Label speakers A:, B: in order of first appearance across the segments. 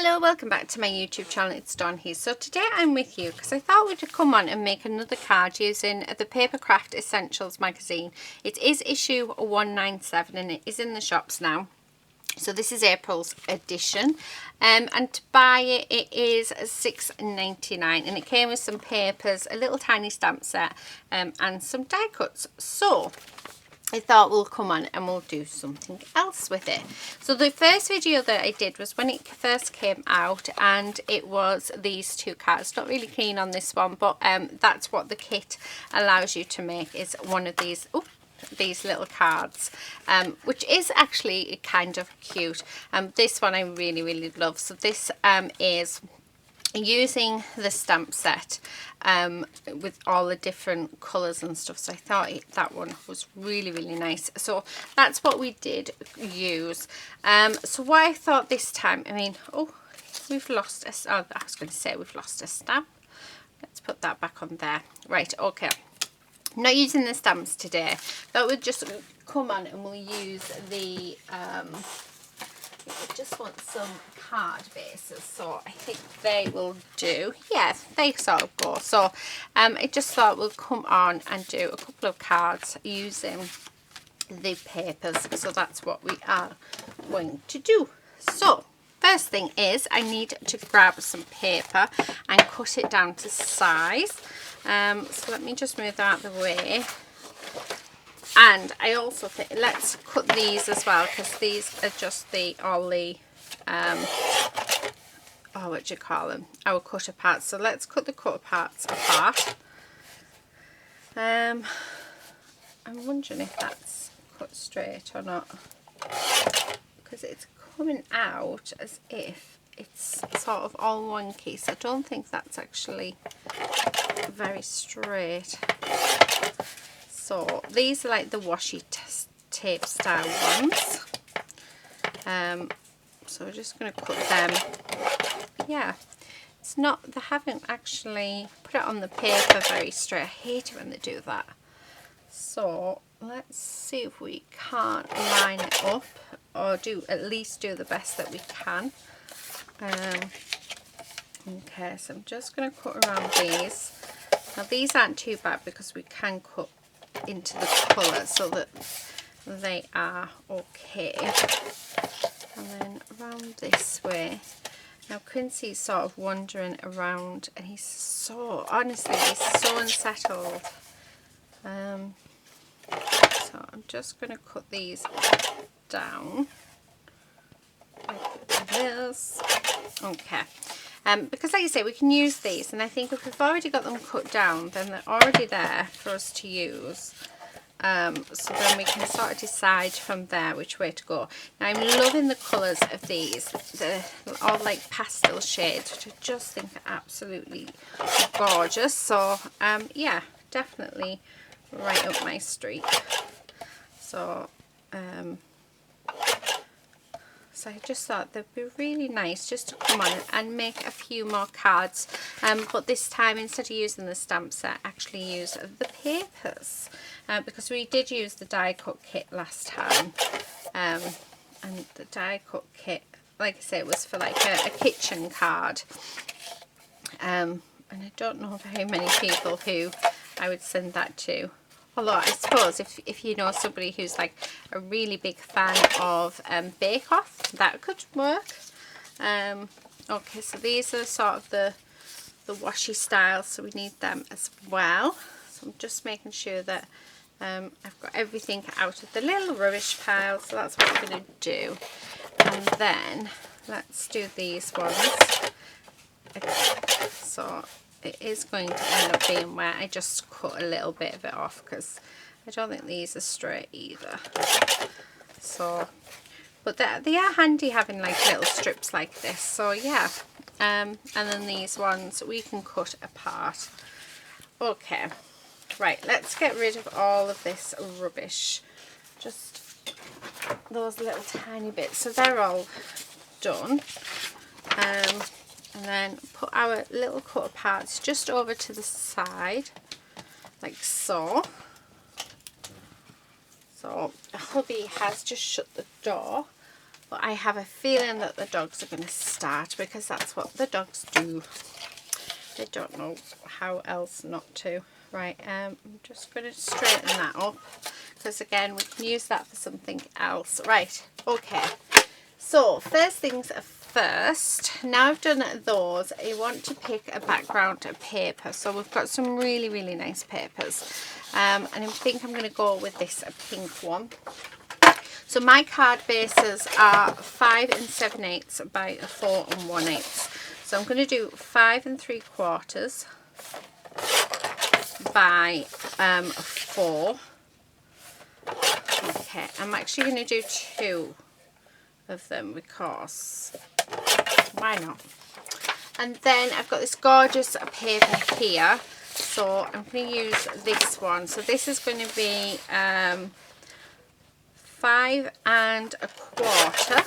A: Hello, welcome back to my YouTube channel. It's Dawn here. So today I'm with you because I thought we'd come on and make another card using the Papercraft Essentials magazine. It is issue 197 and it is in the shops now. So this is April's edition, and to buy it, it is $6.99, and it came with some papers, a little tiny stamp set, and some die cuts. So I thought we'll come on and we'll do something else with it. So the first video that I did was when it first came out, and it was these two cards. Not really keen on this one, but that's what the kit allows you to make, is one of these these little cards, which is actually kind of cute. This one I really love. So this is using the stamp set with all the different colours and stuff, so I thought that one was really nice. So that's what we did use. So what I thought this time, I mean, we've lost a, I was going to say we've lost a stamp. Let's put that back on there. Right, okay. I'm not using the stamps today. That would just come on and we'll use the I just want some card bases, so I think they will do. Yeah, they sort of go. So I just thought we'll come on and do a couple of cards using the papers. So that's what we are going to do. So first thing is I need to grab some paper and cut it down to size. So let me just move that out of the way. And I also think let's cut these as well, because these are just all the what do you call them, our cutter parts. So let's cut the cutter parts apart. I'm wondering if that's cut straight or not, because it's coming out as if it's sort of all wonky, so I don't think that's actually very straight. So these are like the washi tape style ones. So we're just going to cut them. Yeah, it's not, they haven't actually put it on the paper very straight. I hate it when they do that. So let's see if we can't line it up, or at least do the best that we can. Okay, so I'm just going to cut around these. Now these aren't too bad because we can cut into the colour so that they are okay. And then around this way. Now Quincy's sort of wandering around and he's so, honestly, he's so unsettled. So I'm just going to cut these down like this. Okay. Because like I say, we can use these, and I think if we've already got them cut down, then they're already there for us to use. So then we can sort of decide from there which way to go. Now I'm loving the colours of these. They're all like pastel shades, which I just think are absolutely gorgeous. So yeah, definitely right up my street. So so I just thought they'd be really nice just to come on and make a few more cards. But this time, instead of using the stamp set, actually use the papers. Because we did use the die cut kit last time. And the die cut kit, like I say, it was for like a kitchen card. And I don't know very many people who I would send that to. Although I suppose if you know somebody who's like a really big fan of Bake Off, that could work. Okay, so these are sort of the washi style, so we need them as well. So I'm just making sure that I've got everything out of the little rubbish pile, so that's what we're going to do. And then let's do these ones. Okay, so it is going to end up being where I just cut a little bit of it off, because I don't think these are straight either. So, but they are handy having like little strips like this. So yeah, and then these ones we can cut apart. Okay, right, let's get rid of all of this rubbish. Just those little tiny bits. So they're all done. And then put our little cutter parts just over to the side, like so. So hubby has just shut the door, but I have a feeling that the dogs are going to start, because that's what the dogs do. They don't know how else not to. Right, I'm just going to straighten that up, because again we can use that for something else. Right, okay, so first things first, now I've done those, I want to pick a background paper. So we've got some really nice papers, and I think I'm going to go with this pink one. So my card bases are 5 7/8 by 4 1/8. So I'm going to do 5 3/4 by 4. Okay, I'm actually going to do 2 of them, because why not? And then I've got this gorgeous paper here, so I'm going to use this one. So this is going to be 5 1/4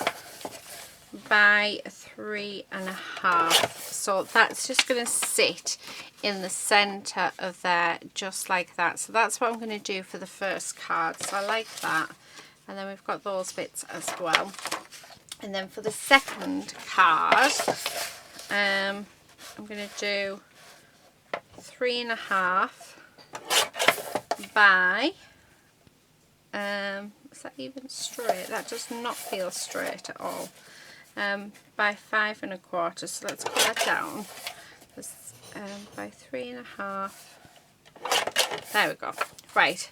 A: by 3 1/2. So that's just going to sit in the center of there, just like that. So that's what I'm going to do for the first card. So I like that. And then we've got those bits as well. And then for the second card, I'm going to do 3 1/2 by, is that even straight? That does not feel straight at all. By 5 1/4. So let's put that down. By 3 1/2. There we go. Right.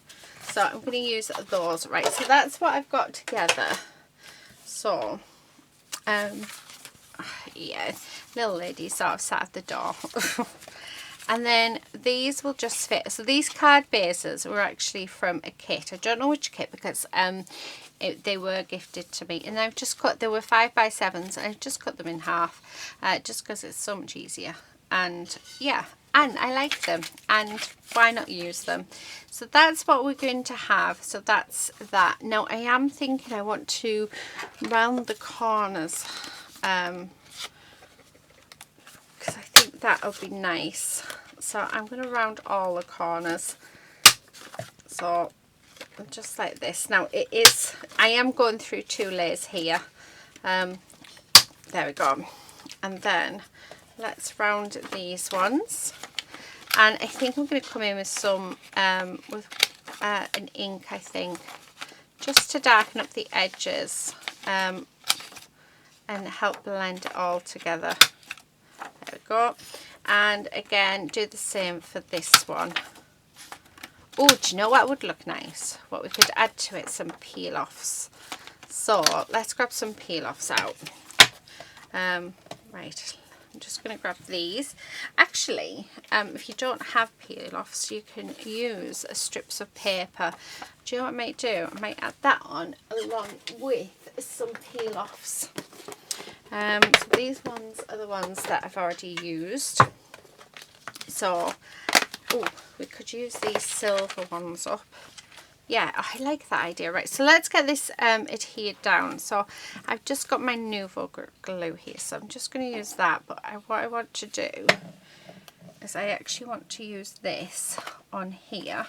A: So I'm going to use those. Right. So that's what I've got together. So, yeah, little lady sort of sat at the door. And then these will just fit. So these card bases were actually from a kit. I don't know which kit, because they were gifted to me, and I've just cut, they were 5 by 7s, and I've just cut them in half, just because it's so much easier. And yeah, and I like them, and why not use them? So that's what we're going to have. So that's that. Now I am thinking I want to round the corners, because I think that'll be nice. So I'm going to round all the corners, so just like this. Now it is, I am going through 2 layers here. There we go. And then let's round these ones, and I think I'm going to come in with some with an ink, I think, just to darken up the edges, and help blend it all together. There we go. And again, do the same for this one. Oh, do you know what would look nice? What we could add to it? Some peel-offs. So let's grab some peel-offs out. Right, I'm just going to grab these. Actually, if you don't have peel-offs, you can use strips of paper. Do you know what I might do? I might add that on along with some peel-offs. So these ones are the ones that I've already used. So, oh, we could use these silver ones up. Yeah, I like that idea. Right, so let's get this adhered down. So I've just got my Nuvo glue here, so I'm just going to use that. But what I want to do is I actually want to use this on here.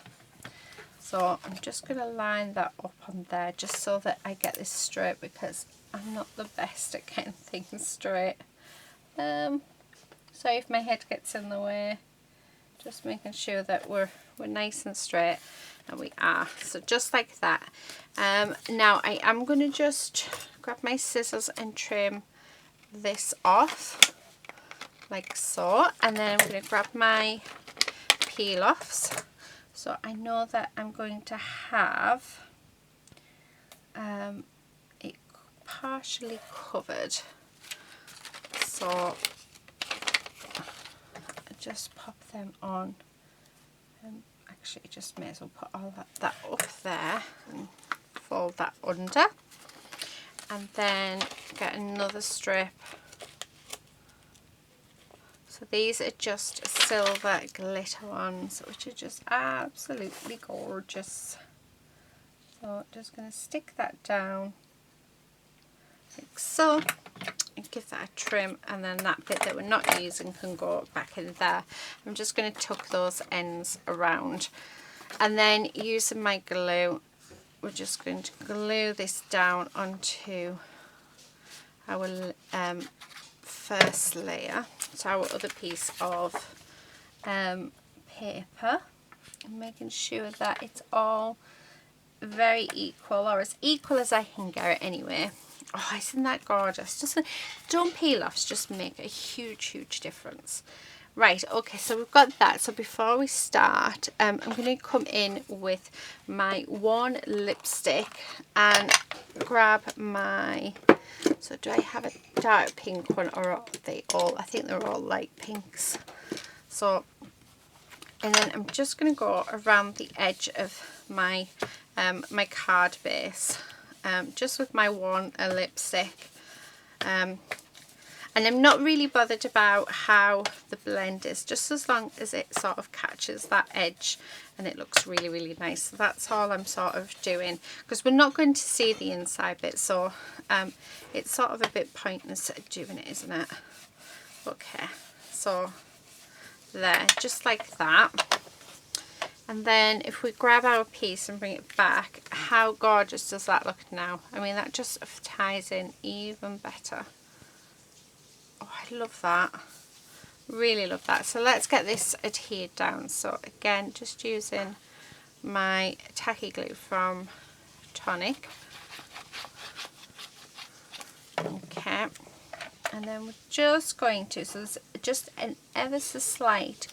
A: So I'm just going to line that up on there, just so that I get this straight, because I'm not the best at getting things straight. So if my head gets in the way, just making sure that we're nice and straight, and we are. So just like that. Now I am going to just grab my scissors and trim this off like so, and then I'm going to grab my peel-offs. So I know that I'm going to have it partially covered, so I just pop them on. Actually, just may as well put all that up there and fold that under, and then get another strip. So these are just silver glitter ones, which are just absolutely gorgeous. So just going to stick that down like so, and give that a trim, and then that bit that we're not using can go back in there. I'm just going to tuck those ends around, and then using my glue, we're just going to glue this down onto our first layer to our other piece of paper, and making sure that it's all very equal, or as equal as I can get it anyway. Oh, isn't that gorgeous? Just don't peel offs just make a huge difference. Right, okay, so we've got that. So before we start, I'm going to come in with my one lipstick and grab my, so do I have a dark pink one, or are they all, I think they're all light pinks. So, and then I'm just going to go around the edge of my my card base, just with my one lipstick. And I'm not really bothered about how the blend is, just as long as it sort of catches that edge and it looks really nice. So that's all I'm sort of doing, because we're not going to see the inside bit, so it's sort of a bit pointless doing it, isn't it? Okay, so there, just like that. And then if we grab our piece and bring it back, how gorgeous does that look now? I mean, that just ties in even better. Oh, I love that. Really love that. So let's get this adhered down. So again, just using my tacky glue from Tonic. Okay. And then we're just going to, so there's just an ever so slight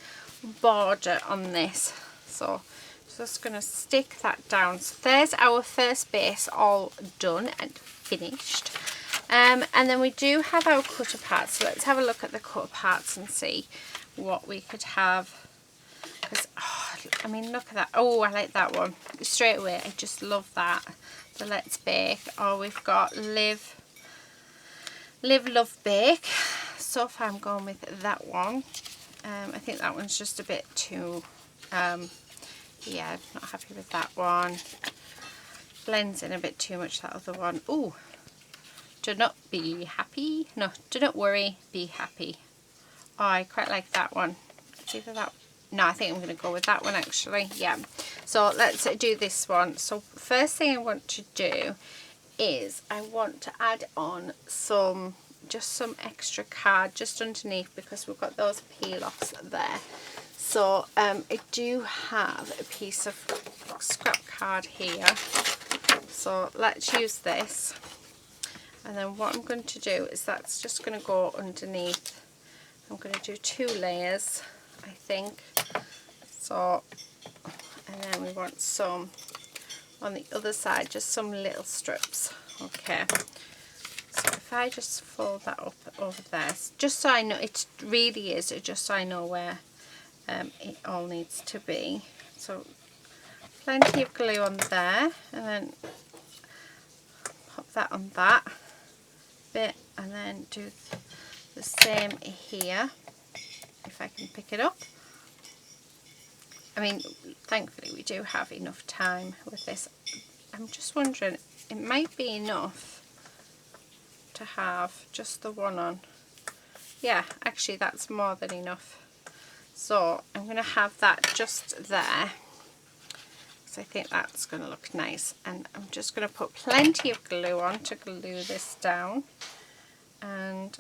A: border on this. So just going to stick that down. So there's our first base all done and finished. And then we do have our cutter parts, so let's have a look at the cutter parts and see what we could have. Because, oh, I mean, look at that. Oh, I like that one. Straight away, I just love that. So let's bake. Oh, we've got live, love, bake. So far I'm going with that one. I think that one's just a bit too, yeah, I'm not happy with that one. Blends in a bit too much, that other one. Ooh. Do not be happy. No, do not worry, be happy. Oh, I quite like that one. It's either that. No, I think I'm going to go with that one actually. Yeah. So let's do this one. So first thing I want to do is I want to add on some extra card just underneath, because we've got those peel offs there. So I do have a piece of scrap card here. So let's use this. And then what I'm going to do is that's just going to go underneath. I'm going to do 2 layers, I think. So, and then we want some on the other side, just some little strips. Okay. So if I just fold that up over there, just so I know, it really is, just so I know where it all needs to be. So plenty of glue on there, and then pop that on that bit, and then do the same here if I can pick it up. I mean, thankfully we do have enough time with this. I'm just wondering, it might be enough to have just the one on. Yeah, actually that's more than enough. So I'm going to have that just there, because I think that's going to look nice. And I'm just going to put plenty of glue on to glue this down. And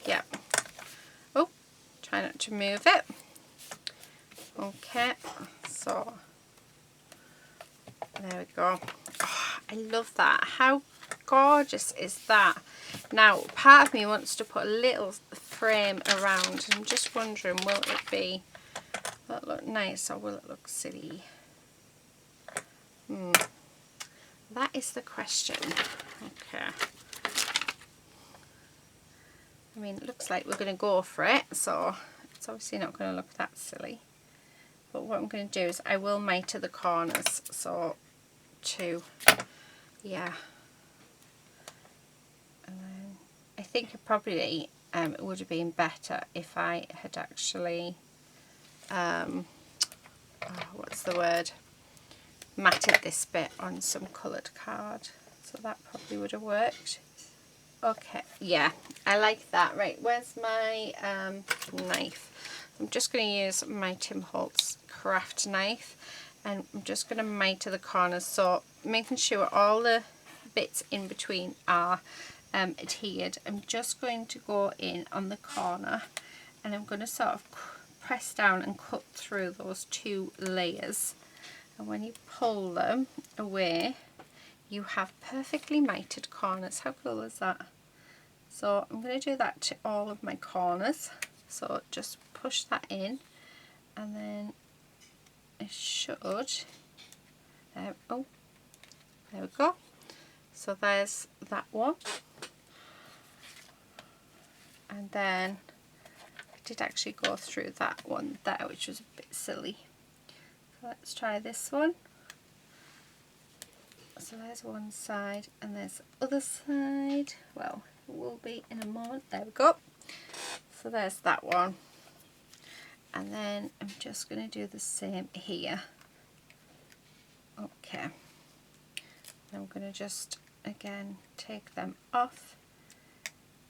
A: yeah, oh, try not to move it. Okay, so there we go. Oh, I love that. How gorgeous is that? Now part of me wants to put a little frame around. I'm just wondering, will it look nice or will it look silly? That is the question. Okay. I mean, it looks like we're going to go for it, so it's obviously not going to look that silly. But what I'm going to do is I will miter the corners, so 2, yeah. And then I think it probably it would have been better if I had actually, what's the word, matted this bit on some coloured card. So that probably would have worked. Okay, yeah, I like that. Right, where's my knife? I'm just going to use my Tim Holtz craft knife, and I'm just going to miter the corners, so making sure all the bits in between are adhered. I'm just going to go in on the corner and I'm going to sort of press down and cut through those 2 layers, and when you pull them away you have perfectly mited corners. How cool is that? So I'm going to do that to all of my corners, so just push that in and then it should, there we go. So there's that one, and then I did actually go through that one there, which was a bit silly. So let's try this one. So there's one side and there's the other side. Well, it will be in a moment. There we go. So there's that one. And then I'm just going to do the same here. Okay. I'm going to just again take them off.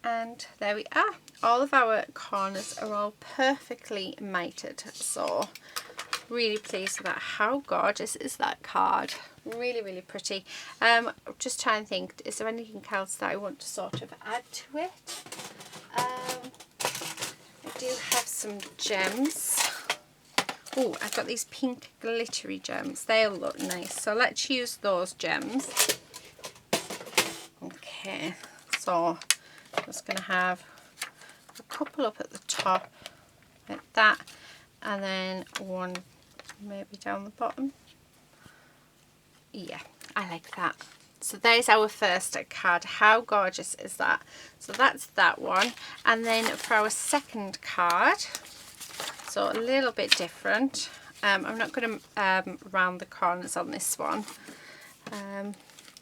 A: And there we are. All of our corners are all perfectly mited. So really pleased with that. How gorgeous is that card? Really, really pretty. Just trying to think, is there anything else that I want to sort of add to it? I do have some gems. Oh, I've got these pink glittery gems. They'll look nice. So let's use those gems. Okay, so I'm just going to have a couple up at the top like that, and then one maybe down the bottom. Yeah, I like that. So there's our first card. How gorgeous is that? So that's that one. And then for our second card, so a little bit different. I'm not going to round the corners on this one.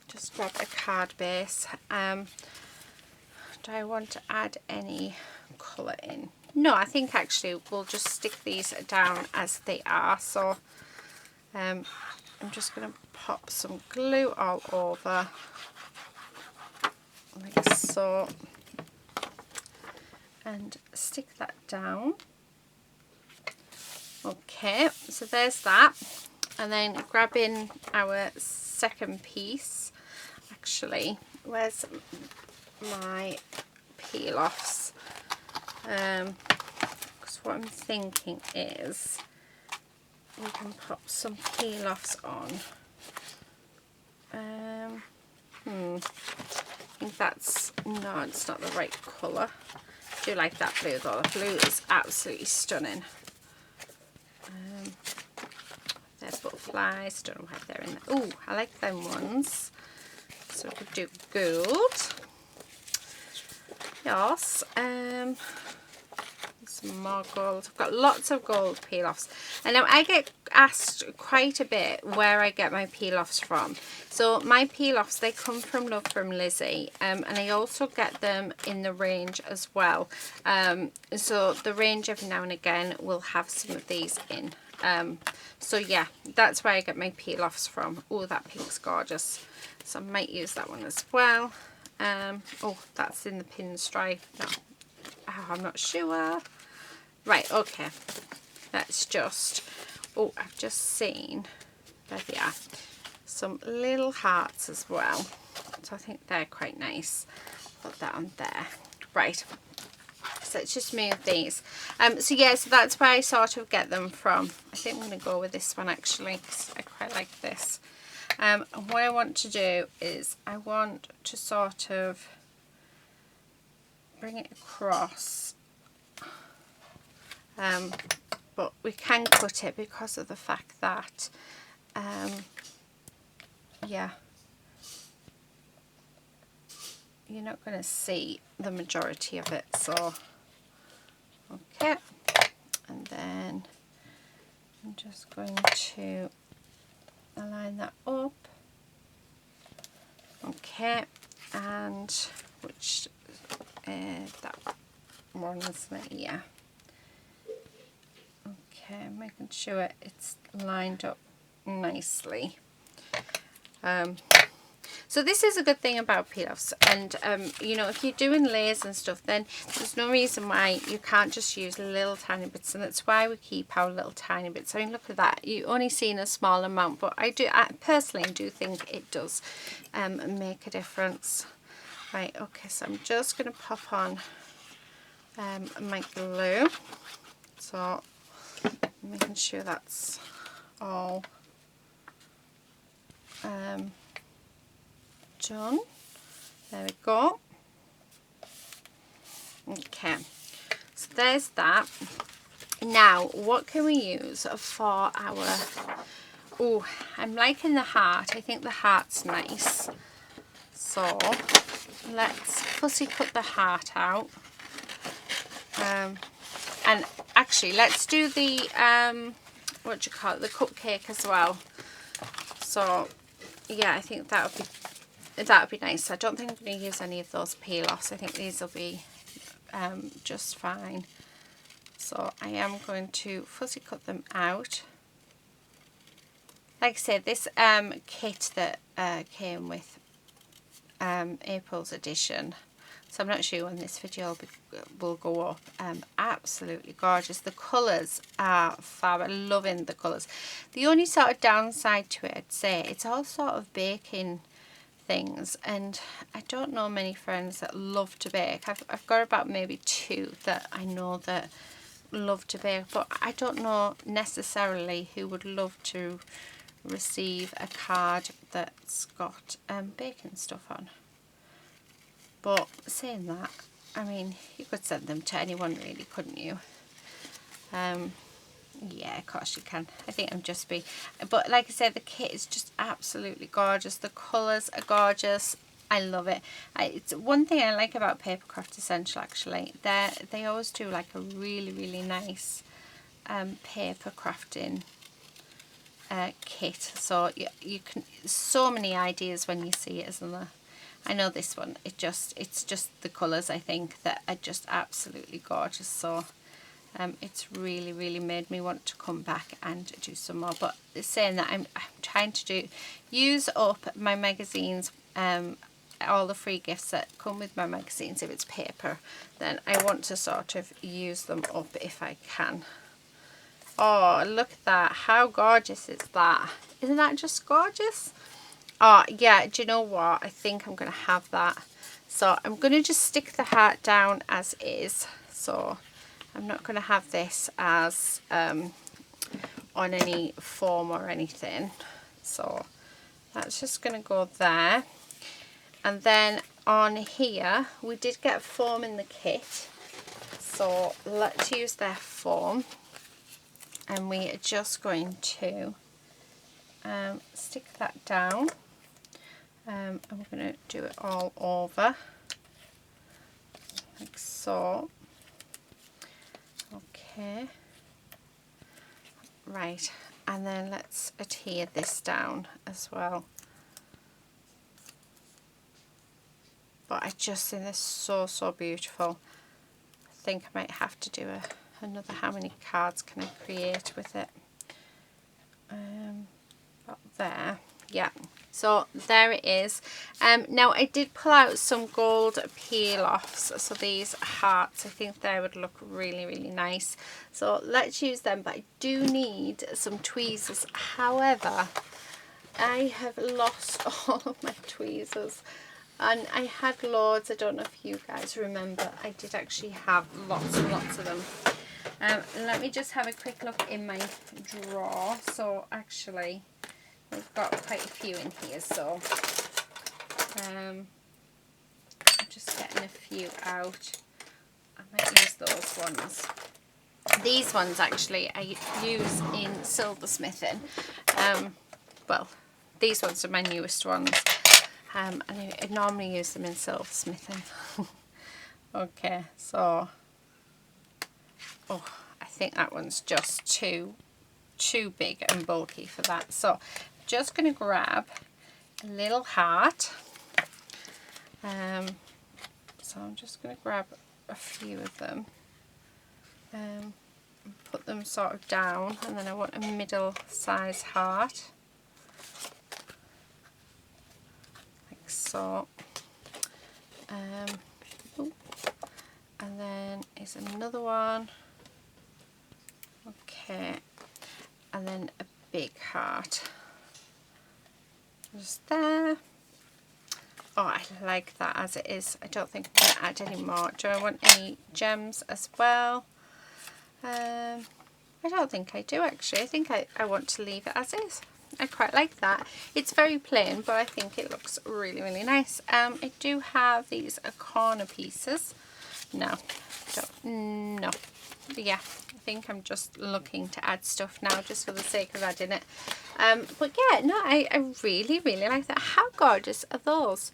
A: Just grab a card base. Do I want to add any colour in? No, I think actually we'll just stick these down as they are. So I'm just going to pop some glue all over like so and stick that down. Okay, so there's that, and then grabbing our second piece. Actually, where's my peel offs? Because what I'm thinking is we can pop some peel offs on. I think that's, no, it's not the right colour. I do like that blue though. The blue is absolutely stunning. There's butterflies, don't know why they're in there. Oh, I like them ones. So we could do gold. Yes. Some more gold. I've got lots of gold peel offs. And now I get asked quite a bit where I get my peel offs from. So my peel offs, they come from Love from Lizzie, and I also get them in the range as well. So the range every now and again will have some of these in. So yeah, that's where I get my peel offs from. Oh, that pink's gorgeous. So I might use that one as well. Oh, that's in the pinstripe. No, oh, I'm not sure. Right, okay. Let's just, oh, I've just seen, there they are, some little hearts as well. So I think they're quite nice. Put that on there. Right. So let's just move these. So yeah, so that's where I sort of get them from. I think I'm going to go with this one actually, because I quite like this. And what I want to do is I want to sort of bring it across. But we can cut it because of the fact that, yeah, you're not going to see the majority of it. So, okay, and then I'm just going to align that up. Okay, and which that one is my ear. Okay, making sure it's lined up nicely. So this is a good thing about peel-offs, and you know, if you're doing layers and stuff, then there's no reason why you can't just use little tiny bits, and that's why we keep our little tiny bits. I mean, look at that, you only seen a small amount, but I personally do think it does make a difference. Right, okay, so I'm just going to pop on my glue, so making sure that's all done. There we go. Okay, so there's that. Now what can we use for our, oh, I'm liking the heart. I think the heart's nice, so let's fussy cut the heart out. And actually let's do the what do you call it, the cupcake as well. So yeah, I think that would be nice. I don't think I'm going to use any of those peel-offs. I think these will be just fine. So I am going to fussy cut them out. Like I said, this kit that came with April's edition, so I'm not sure when this video will go up. Absolutely gorgeous. The colours are fab. I'm loving the colours. The only sort of downside to it, I'd say, it's all sort of baking things, and I don't know many friends that love to bake. I've got about maybe 2 that I know that love to bake, but I don't know necessarily who would love to receive a card that's got baking stuff on. But saying that, I mean, you could send them to anyone really, couldn't you? Yeah, of course you can. I think I'm just but like I said, the kit is just absolutely gorgeous. The colours are gorgeous. I love it. It's one thing I like about Papercraft Essential, actually. They always do like a really nice paper crafting kit. So you can, so many ideas when you see it, isn't there? I know this one, it's just the colours, I think, that are just absolutely gorgeous. So it's really made me want to come back and do some more. But saying that, I'm trying to use up my magazines, all the free gifts that come with my magazines. If it's paper, then I want to sort of use them up if I can. Oh, look at that, how gorgeous is that? Isn't that just gorgeous? Oh yeah, do you know what, I think I'm going to have that. So I'm going to just stick the heart down as is. So I'm not going to have this as on any form or anything. So that's just going to go there. And then on here, we did get a foam in the kit. So let's use their foam. And we are just going to stick that down. And we're going to do it all over, like so. Okay. Right, and then let's adhere this down as well. But I just think this is so beautiful. I think I might have to do another, how many cards can I create with it? About there. Yeah, so there it is. Now I did pull out some gold peel-offs, so these hearts, I think they would look really nice. So let's use them, but I do need some tweezers. However, I have lost all of my tweezers, and I had loads. I don't know if you guys remember, I did actually have lots and lots of them. Let me just have a quick look in my drawer. So actually, we've got quite a few in here, so I'm just getting a few out. I might use those ones. These ones actually I use in silversmithing. Well, these ones are my newest ones, and I normally use them in silversmithing. Okay, so oh, I think that one's just too big and bulky for that. So just going to grab a little heart. So I'm just going to grab a few of them and put them sort of down, and then I want a middle size heart, like So and then is another one. Okay, and then a big heart just there. Oh, I like that as it is. I don't think I'm going to add any more. Do I want any gems as well? I don't think I do actually. I think I want to leave it as is. I quite like that. It's very plain, but I think it looks really, really nice. I do have these corner pieces. No, no. Yeah, I think I'm just looking to add stuff now just for the sake of adding it. But yeah, no, I really, really like that. How gorgeous are those?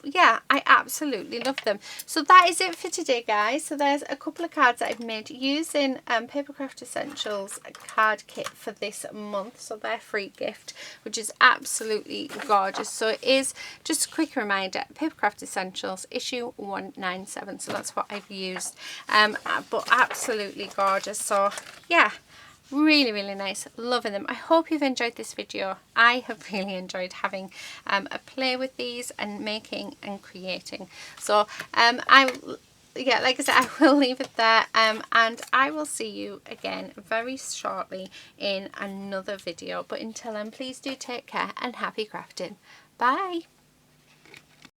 A: Yeah, I absolutely love them. So that is it for today, guys. So there's a couple of cards that I've made using Papercraft Essentials card kit for this month. So they're free gift, which is absolutely gorgeous. So it is just a quick reminder, Papercraft Essentials issue 197. So that's what I've used. But absolutely gorgeous. So yeah. Really, really nice. Loving them. I hope you've enjoyed this video. I have really enjoyed having a play with these and making and creating. So yeah, like I said, I will leave it there, and I will see you again very shortly in another video. But until then, please do take care and happy crafting. Bye.